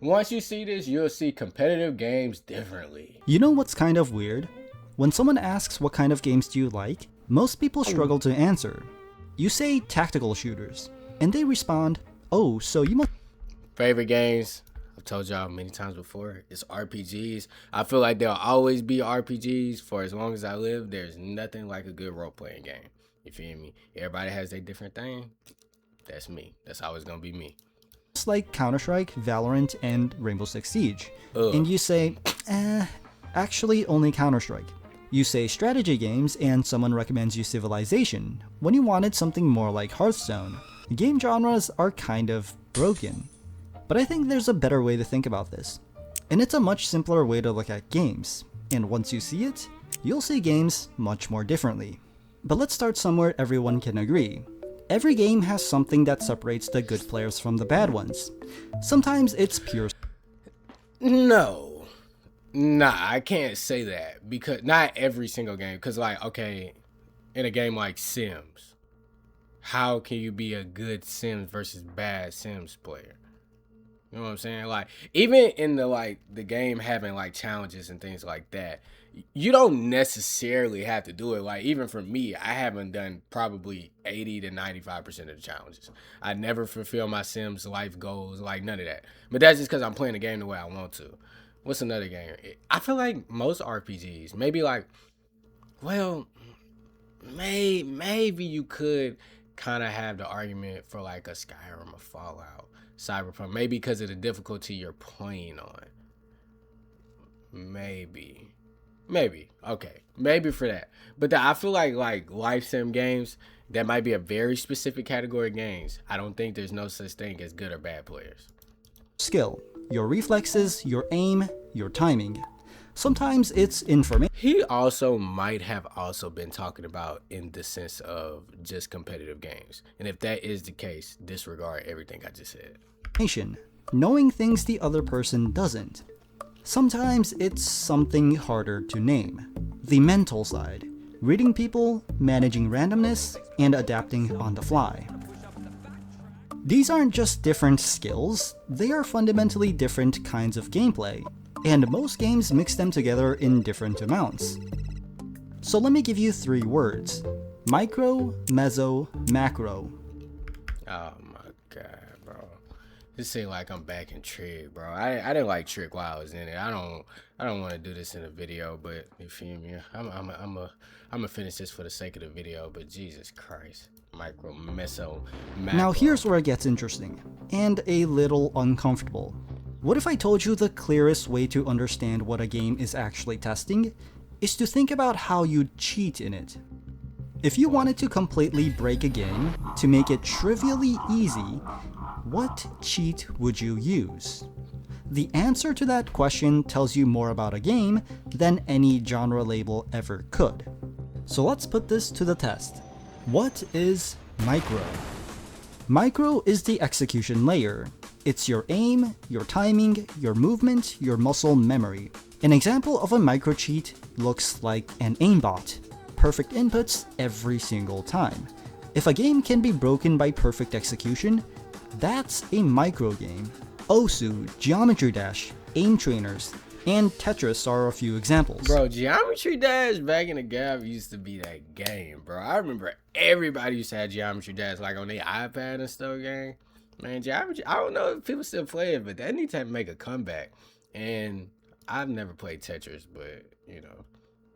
Once you see this, you'll see competitive games differently. You know what's kind of weird? When someone asks what kind of games do you like, most people struggle to answer. You say tactical shooters, and they respond, oh, so you must. Favorite games, I've told y'all many times before, it's RPGs. I feel like there'll always be RPGs for as long as I live. There's nothing like a good role-playing game. You feel me? Everybody has their different thing. That's me. That's always gonna be me. Like Counter-Strike, Valorant, and Rainbow Six Siege. Ugh. And you say, actually only Counter-Strike. You say strategy games and someone recommends you Civilization, when you wanted something more like Hearthstone. Game genres are kind of broken. But I think there's a better way to think about this. And it's a much simpler way to look at games. And once you see it, you'll see games much more differently. But let's start somewhere everyone can agree. Every game has something that separates the good players from the bad ones. Sometimes it's pure. No. Nah, I can't say that because not every single game. Because, like, okay, in a game like Sims, how can you be a good Sims versus bad Sims player? You know what I'm saying? Like, even in the game having like challenges and things like that, you don't necessarily have to do it. Like, even for me, I haven't done probably 80 to 95% of the challenges. I never fulfill my Sims life goals, like none of that. But that's just because I'm playing the game the way I want to. What's another game? I feel like most RPGs, maybe like, well, maybe you could kind of have the argument for like a Skyrim or Fallout, Cyberpunk, maybe because of the difficulty you're playing on. Maybe, okay, maybe for that. But I feel like life sim games, that might be a very specific category of games. I don't think there's no such thing as good or bad players. Skill, your reflexes, your aim, your timing. Sometimes it's information. He also might have also been talking about in the sense of just competitive games. And if that is the case, disregard everything I just said. Knowing things the other person doesn't. Sometimes it's something harder to name. The mental side. Reading people, managing randomness, and adapting on the fly. These aren't just different skills, they are fundamentally different kinds of gameplay, and most games mix them together in different amounts. So let me give you 3 words. Micro, meso, macro. Oh my god, bro. This seems like I'm back in Trick, bro. I didn't like Trick while I was in it. I don't want to do this in a video, but you feel me? I'm gonna finish this for the sake of the video, but Jesus Christ. Micro, meso, macro. Now here's where it gets interesting, and a little uncomfortable. What if I told you the clearest way to understand what a game is actually testing is to think about how you'd cheat in it? If you wanted to completely break a game to make it trivially easy, what cheat would you use? The answer to that question tells you more about a game than any genre label ever could. So let's put this to the test. What is micro? Micro is the execution layer. It's your aim, your timing, your movement, your muscle memory. An example of a micro cheat looks like an aimbot. Perfect inputs every single time. If a game can be broken by perfect execution, that's a micro game. Osu, Geometry Dash, Aim Trainers, and Tetris are a few examples. Bro, Geometry Dash back in the gap used to be that game, bro. I remember everybody used to have Geometry Dash like on their iPad and stuff, gang. Man, Geometry, I don't know if people still play it, but that needs to make a comeback. And I've never played Tetris, but, you know,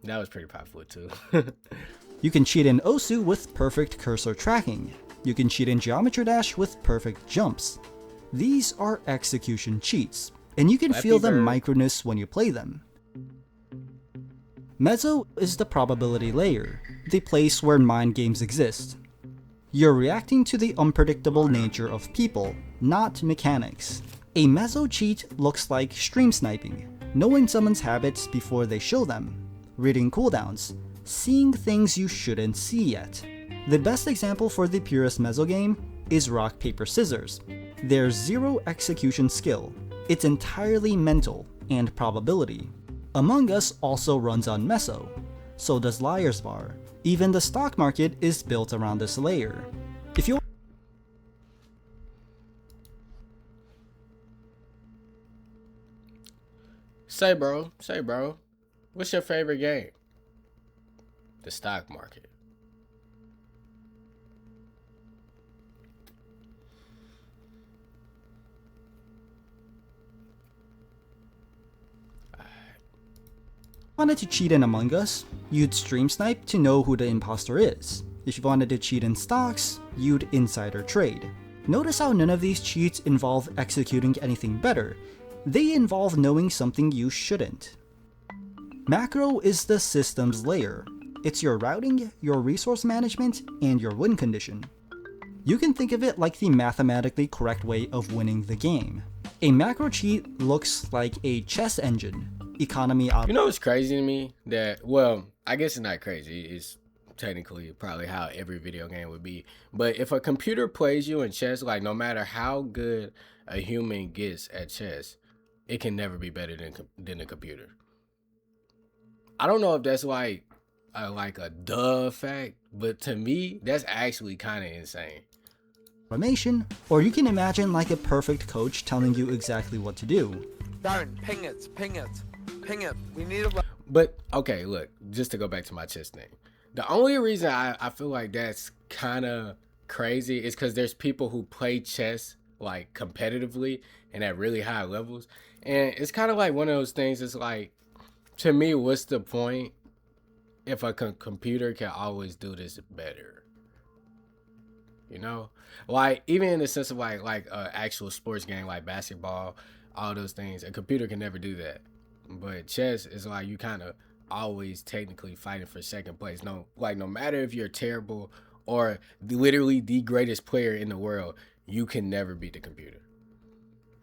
that was pretty popular too. You can cheat in Osu with perfect cursor tracking. You can cheat in Geometry Dash with perfect jumps. These are execution cheats, and you can feel the microness when you play them. Meso is the probability layer, the place where mind games exist. You're reacting to the unpredictable nature of people, not mechanics. A meso cheat looks like stream sniping, knowing someone's habits before they show them, reading cooldowns, seeing things you shouldn't see yet. The best example for the purest meso game is rock, paper, scissors. There's zero execution skill. It's entirely mental and probability. Among Us also runs on meso. So does Liar's Bar. Even the stock market is built around this layer. Say, bro. What's your favorite game? The stock market. Wanted to cheat in Among Us, you'd stream snipe to know who the imposter is. If you wanted to cheat in stocks, you'd insider trade. Notice how none of these cheats involve executing anything better. They involve knowing something you shouldn't. Macro is the system's layer. It's your routing, your resource management, and your win condition. You can think of it like the mathematically correct way of winning the game. A macro cheat looks like a chess engine. Economy out. You know what's crazy to me? That, well, I guess it's not crazy. It's technically probably how every video game would be. But if a computer plays you in chess, like no matter how good a human gets at chess, it can never be better than a computer. I don't know if that's like a duh fact, but to me, that's actually kind of insane. Information, or you can imagine like a perfect coach telling you exactly what to do. Darren, ping it, ping it. Ping it. We need a. But okay, look, just to go back to my chess thing, the only reason I feel like that's kind of crazy is because there's people who play chess like competitively and at really high levels, and it's kind of like one of those things. It's like, to me, what's the point if a computer can always do this better? You know, like even in the sense of like actual sports game like basketball, all those things, a computer can never do that. But chess is like you kind of always technically fighting for second place. No matter if you're terrible or literally the greatest player in the world, you can never beat the computer.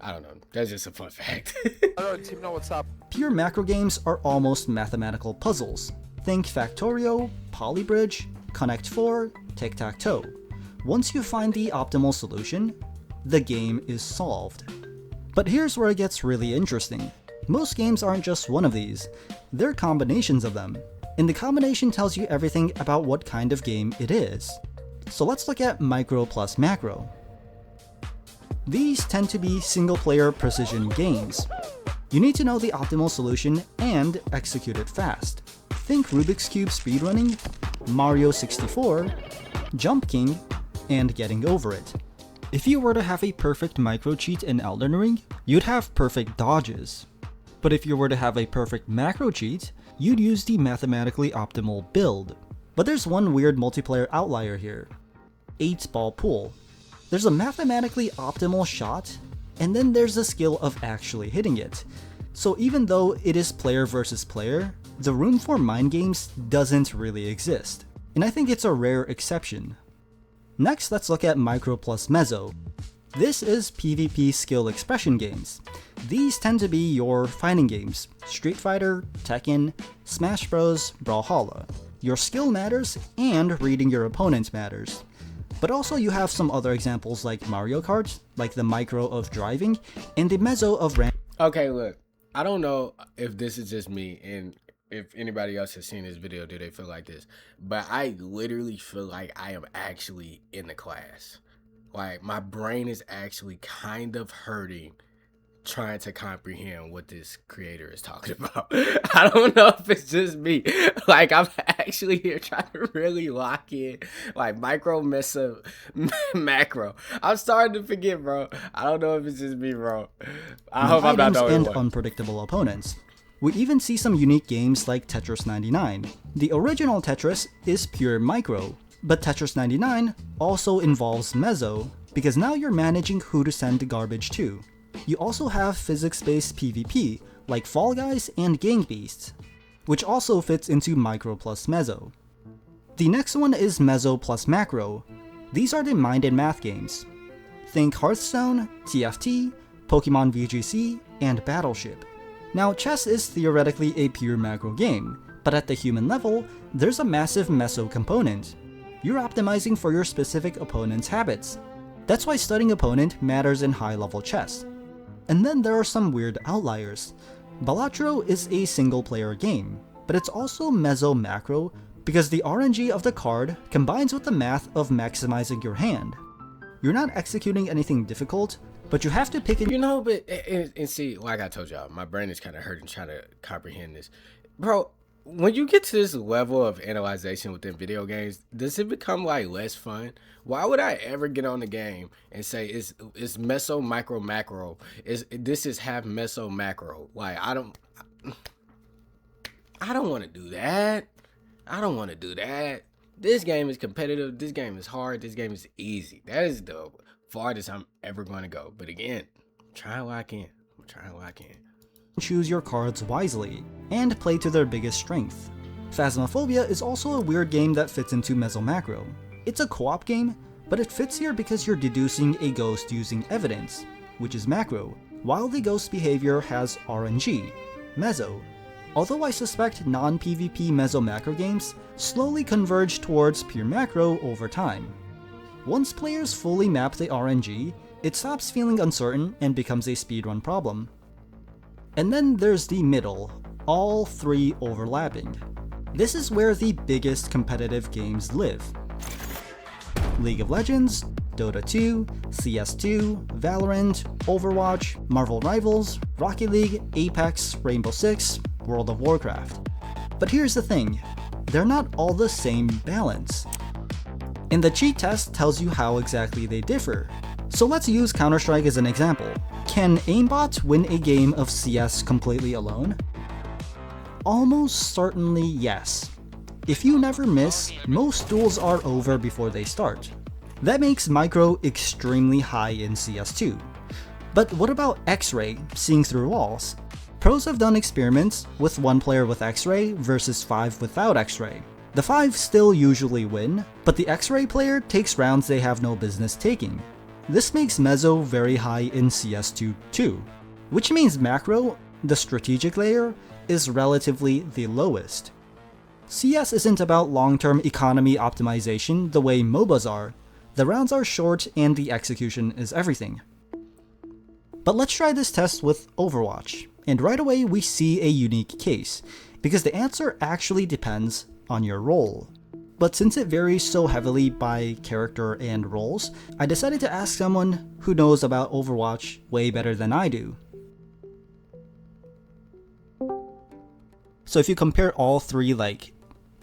I don't know. That's just a fun fact. Hello, team. Know what's up? Pure macro games are almost mathematical puzzles. Think Factorio, Polybridge, Connect 4, Tic-Tac-Toe. Once you find the optimal solution, the game is solved. But here's where it gets really interesting. Most games aren't just one of these, they're combinations of them, and the combination tells you everything about what kind of game it is. So let's look at micro plus macro. These tend to be single-player precision games. You need to know the optimal solution and execute it fast. Think Rubik's Cube speedrunning, Mario 64, Jump King, and Getting Over It. If you were to have a perfect micro cheat in Elden Ring, you'd have perfect dodges. But if you were to have a perfect macro cheat, you'd use the mathematically optimal build. But there's one weird multiplayer outlier here. 8-ball pool. There's a mathematically optimal shot, and then there's the skill of actually hitting it. So even though it is player versus player, the room for mind games doesn't really exist. And I think it's a rare exception. Next, let's look at micro plus mezo. This is PvP skill expression games. These tend to be your fighting games, Street Fighter, Tekken, Smash Bros, Brawlhalla. Your skill matters, and reading your opponent matters. But also you have some other examples like Mario Kart, like the micro of driving, and the mezo of Okay, look, I don't know if this is just me, and if anybody else has seen this video, do they feel like this? But I literally feel like I am actually in the class. Like, my brain is actually kind of hurting trying to comprehend what this creator is talking about. I don't know if it's just me. Like, I'm actually here trying to really lock in, like, micro, meso, macro. I'm starting to forget, bro. I don't know if it's just me, bro. I hope I'm not the only and one. Unpredictable opponents. We even see some unique games like Tetris 99. The original Tetris is pure micro, but Tetris 99 also involves mezo, because now you're managing who to send the garbage to. You also have physics-based PvP, like Fall Guys and Gang Beasts, which also fits into micro plus mezo. The next one is mezo plus macro. These are the mind and math games. Think Hearthstone, TFT, Pokemon VGC, and Battleship. Now, chess is theoretically a pure macro game, but at the human level, there's a massive meso component. You're optimizing for your specific opponent's habits. That's why studying opponent matters in high-level chess. And then there are some weird outliers. Balatro is a single-player game, but it's also meso-macro because the RNG of the card combines with the math of maximizing your hand. You're not executing anything difficult, But you have to pick it. You know, but and see, like I told y'all, my brain is kind of hurting trying to comprehend this, bro. When you get to this level of analyzation within video games, does it become like less fun? Why would I ever get on the game and say it's meso, micro, macro? This is half meso, macro? Like I don't want to do that. I don't want to do that. This game is competitive. This game is hard. This game is easy. That is the farthest I'm ever going to go. But again, try to lock in. I'm trying to lock in. Choose your cards wisely, and play to their biggest strength. Phasmophobia is also a weird game that fits into Meso Macro. It's a co-op game, but it fits here because you're deducing a ghost using evidence, which is macro, while the ghost behavior has RNG, meso. Although I suspect non-PvP Meso Macro games slowly converge towards pure macro over time. Once players fully map the RNG, it stops feeling uncertain and becomes a speedrun problem. And then there's the middle, all three overlapping. This is where the biggest competitive games live. League of Legends, Dota 2, CS2, Valorant, Overwatch, Marvel Rivals, Rocket League, Apex, Rainbow Six, World of Warcraft. But here's the thing, they're not all the same balance. And the cheat test tells you how exactly they differ. So let's use Counter-Strike as an example. Can aimbot win a game of CS completely alone? Almost certainly yes. If you never miss, most duels are over before they start. That makes micro extremely high in CS2. But what about X-ray, seeing through walls? Pros have done experiments with 1 player with X-ray versus 5 without X-ray. The 5 still usually win, but the X-ray player takes rounds they have no business taking. This makes meso very high in CS2 too, which means macro, the strategic layer, is relatively the lowest. CS isn't about long-term economy optimization the way MOBAs are. The rounds are short and the execution is everything. But let's try this test with Overwatch, and right away we see a unique case, because the answer actually depends on your role. But since it varies so heavily by character and roles, I decided to ask someone who knows about Overwatch way better than I do. So if you compare all three like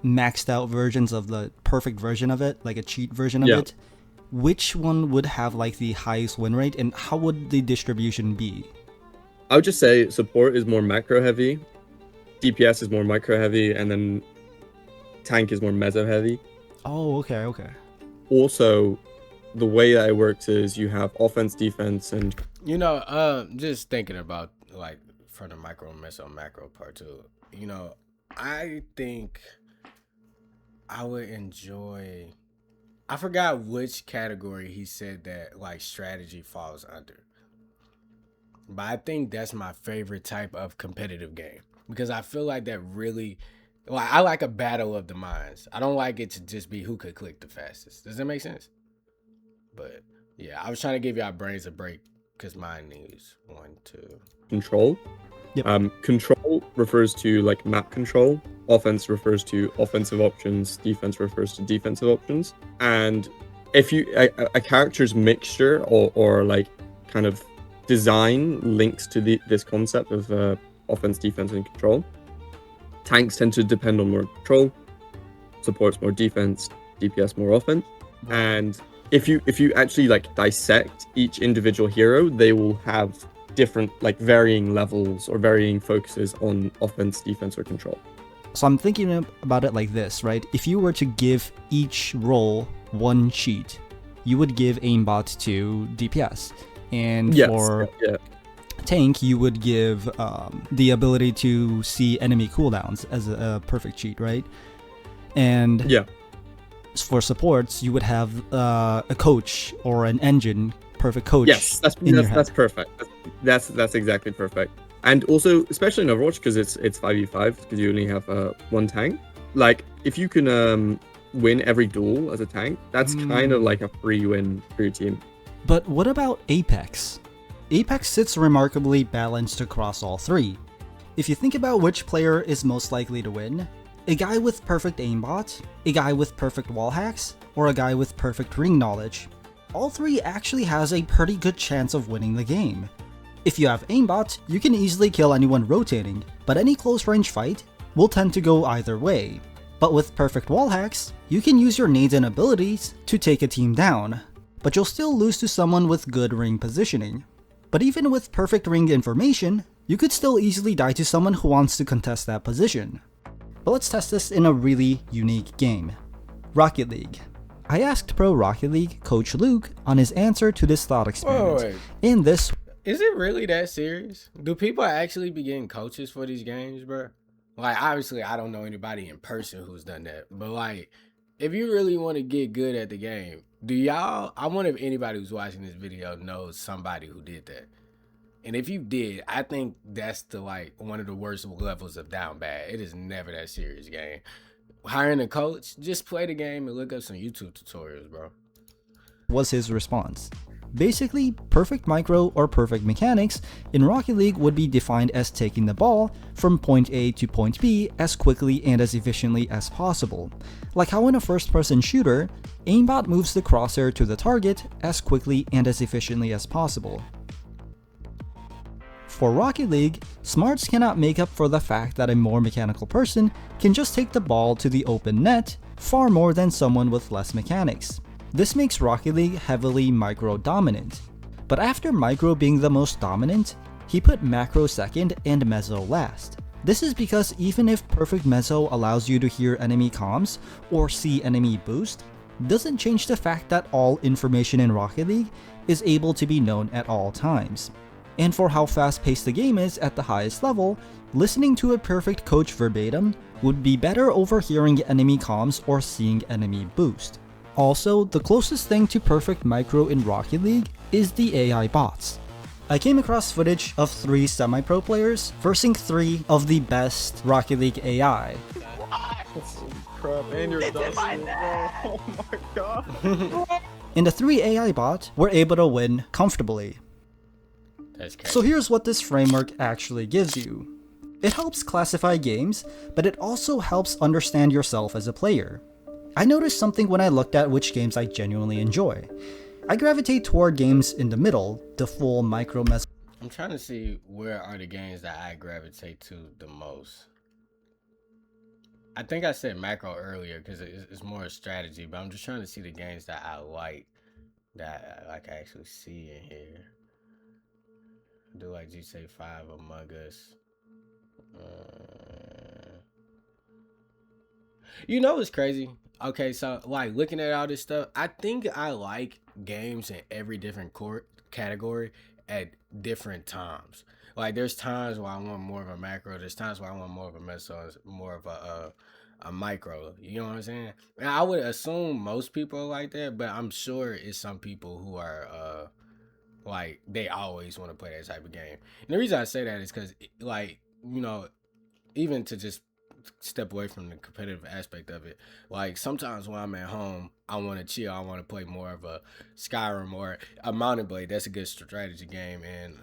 maxed out versions of the perfect version of it, like a cheat version of it, which one would have like the highest win rate and how would the distribution be? I would just say support is more macro heavy, DPS is more micro heavy, and then tank is more meso heavy. Oh, okay. Also, the way that it works is you have offense, defense, and just thinking about like from the micro, meso, macro part too. I think I would enjoy. I forgot which category he said that like strategy falls under, but I think that's my favorite type of competitive game because I feel like that really. Like I like a battle of the minds. I don't like it to just be who could click the fastest. Does that make sense? But yeah, I was trying to give y'all brains a break because mine needs one to control. Yep. Control refers to like map control. Offense refers to offensive options. Defense refers to defensive options. And if you a character's mixture or like kind of design links to this concept of offense, defense, and control. Tanks tend to depend on more control, supports more defense, DPS more offense. And if you actually like dissect each individual hero, they will have different like varying levels or varying focuses on offense, defense, or control. So I'm thinking about it like this, right? If you were to give each role one cheat, you would give aimbot to DPS. And for tank, you would give the ability to see enemy cooldowns as a perfect cheat, right? And for supports, you would have a coach or an engine, perfect coach. Yes, that's perfect. That's exactly perfect. And also, especially in Overwatch, because it's 5v5, because you only have one tank. Like, if you can win every duel as a tank, that's kind of like a free win for your team. But what about Apex? Apex sits remarkably balanced across all three. If you think about which player is most likely to win, a guy with perfect aimbot, a guy with perfect wall hacks, or a guy with perfect ring knowledge, all three actually has a pretty good chance of winning the game. If you have aimbot, you can easily kill anyone rotating, but any close range fight will tend to go either way. But with perfect wall hacks, you can use your nades and abilities to take a team down, but you'll still lose to someone with good ring positioning. But even with perfect ring information, you could still easily die to someone who wants to contest that position. But let's test this in a really unique game. Rocket League. I asked pro Rocket League coach Luke on his answer to this thought experiment. Wait. In this, Is it really that serious? Do people actually be getting coaches for these games, bro? Like, obviously, I don't know anybody in person who's done that. But, like, if you really want to get good at the game, I wonder if anybody who's watching this video knows somebody who did that. And if you did, I think that's one of the worst levels of down bad. It is never that serious game. Hiring a coach, just play the game and look up some YouTube tutorials, bro. was his response. Basically, perfect micro or perfect mechanics in Rocket League would be defined as taking the ball from point A to point B as quickly and as efficiently as possible. Like how in a first-person shooter, aimbot moves the crosshair to the target as quickly and as efficiently as possible. For Rocket League, smarts cannot make up for the fact that a more mechanical person can just take the ball to the open net far more than someone with less mechanics. This makes Rocket League heavily micro-dominant. But after micro being the most dominant, he put macro second and meso last. This is because even if perfect meso allows you to hear enemy comms or see enemy boost, doesn't change the fact that all information in Rocket League is able to be known at all times. And for how fast-paced the game is at the highest level, listening to a perfect coach verbatim would be better over hearing enemy comms or seeing enemy boost. Also, the closest thing to perfect micro in Rocket League is the AI bots. I came across footage of 3 semi-pro players versing 3 of the best Rocket League AI. Crap, and you're done. Oh my god. And the 3 AI bots were able to win comfortably. That's crazy. So here's what this framework actually gives you. It helps classify games, but it also helps understand yourself as a player. I noticed something when I looked at which games I genuinely enjoy. I gravitate toward games in the middle, the full micro meso. I'm trying to see where are the games that I gravitate to the most. I think I said macro earlier because it's more a strategy, but I'm just trying to see the games that I like that I can actually see in here. I do like GTA 5, Among Us. You know what's crazy? Okay, so like looking at all this stuff, I think I like games in every different category at different times. Like there's times where I want more of a macro, there's times where I want more of a meso, more of a micro. You know what I'm saying? And I would assume most people are like that, but I'm sure it's some people who are like they always want to play that type of game. And the reason I say that is because like, you know, even to just step away from the competitive aspect of it, like sometimes when I'm at home I want to chill, I want to play more of a Skyrim or a Mountain Blade. That's a good strategy game, and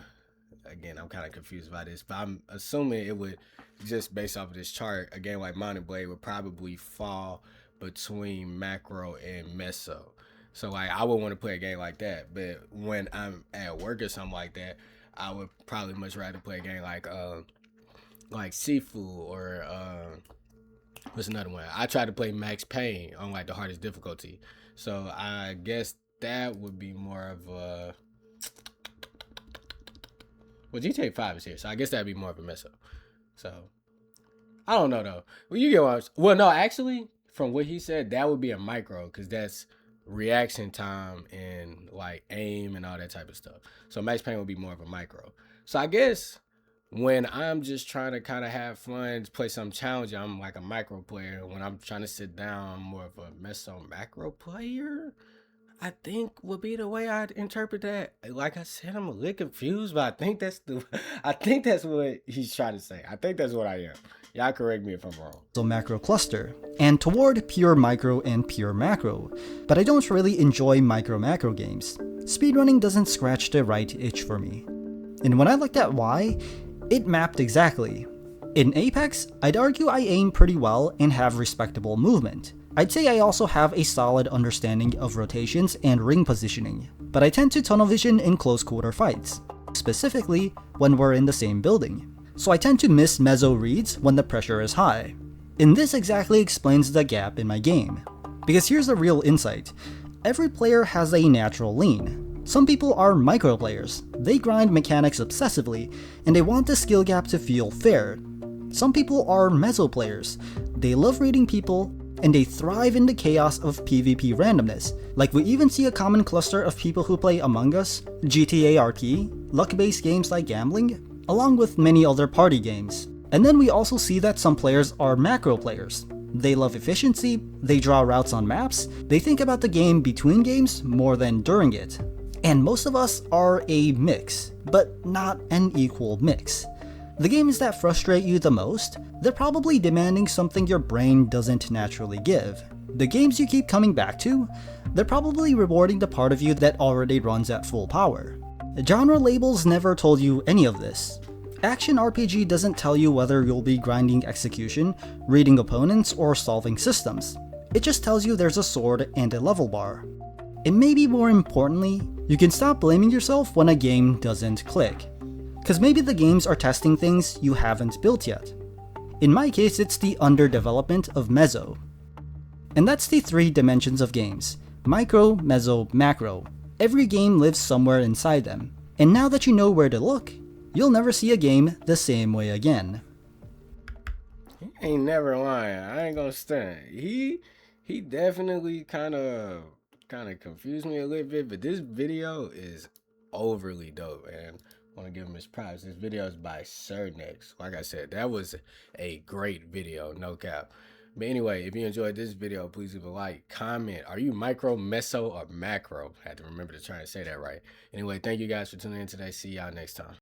again I'm kind of confused by this, but I'm assuming it would, just based off of this chart, a game like Mountain Blade would probably fall between macro and meso. So like I would want to play a game like that, but when I'm at work or something like that, I would probably much rather play a game like Sifu or what's another one? I tried to play Max Payne on like the hardest difficulty. So I guess that would be more of a, well, GTA 5 is here, so I guess that'd be more of a meso. So I don't know though. Well, you get what well, no, actually, from what he said, that would be a micro because that's reaction time and like aim and all that type of stuff. So Max Payne would be more of a micro. So I guess when I'm just trying to kind of have fun, play something challenging, I'm like a micro player. When I'm trying to sit down, I'm more of a meso macro player, I think would be the way I'd interpret that. Like I said, I'm a little confused, but I think that's what he's trying to say. I think that's what I am. Y'all correct me if I'm wrong. So macro cluster, and toward pure micro and pure macro, but I don't really enjoy micro-macro games. Speedrunning doesn't scratch the right itch for me. And when I looked at why, it mapped exactly. In Apex, I'd argue I aim pretty well and have respectable movement, I'd say I also have a solid understanding of rotations and ring positioning, but I tend to tunnel vision in close quarter fights, specifically when we're in the same building. So I tend to miss meso reads when the pressure is high. And this exactly explains the gap in my game. Because here's the real insight. Every player has a natural lean. Some people are micro players. They grind mechanics obsessively, and they want the skill gap to feel fair. Some people are meso players. They love reading people, and they thrive in the chaos of PvP randomness. Like we even see a common cluster of people who play Among Us, GTA RP, luck-based games like gambling, along with many other party games. And then we also see that some players are macro players. They love efficiency, they draw routes on maps, they think about the game between games more than during it. And most of us are a mix, but not an equal mix. The games that frustrate you the most, they're probably demanding something your brain doesn't naturally give. The games you keep coming back to, they're probably rewarding the part of you that already runs at full power. Genre labels never told you any of this. Action RPG doesn't tell you whether you'll be grinding execution, reading opponents, or solving systems. It just tells you there's a sword and a level bar. And maybe more importantly, you can stop blaming yourself when a game doesn't click. Cause maybe the games are testing things you haven't built yet. In my case, it's the underdevelopment of meso. And that's the 3 dimensions of games: micro, meso, macro. Every game lives somewhere inside them. And now that you know where to look, you'll never see a game the same way again. He ain't never lying. I ain't gonna stand. He definitely kind of confused me a little bit, but this video is overly dope, and I want to give him his props. This video is by Cernex. Like I said, that was a great video, no cap. But anyway, if you enjoyed this video, please leave a like, comment. Are you micro, meso, or macro? I had to remember to try and say that right. Anyway, thank you guys for tuning in today. See y'all next time.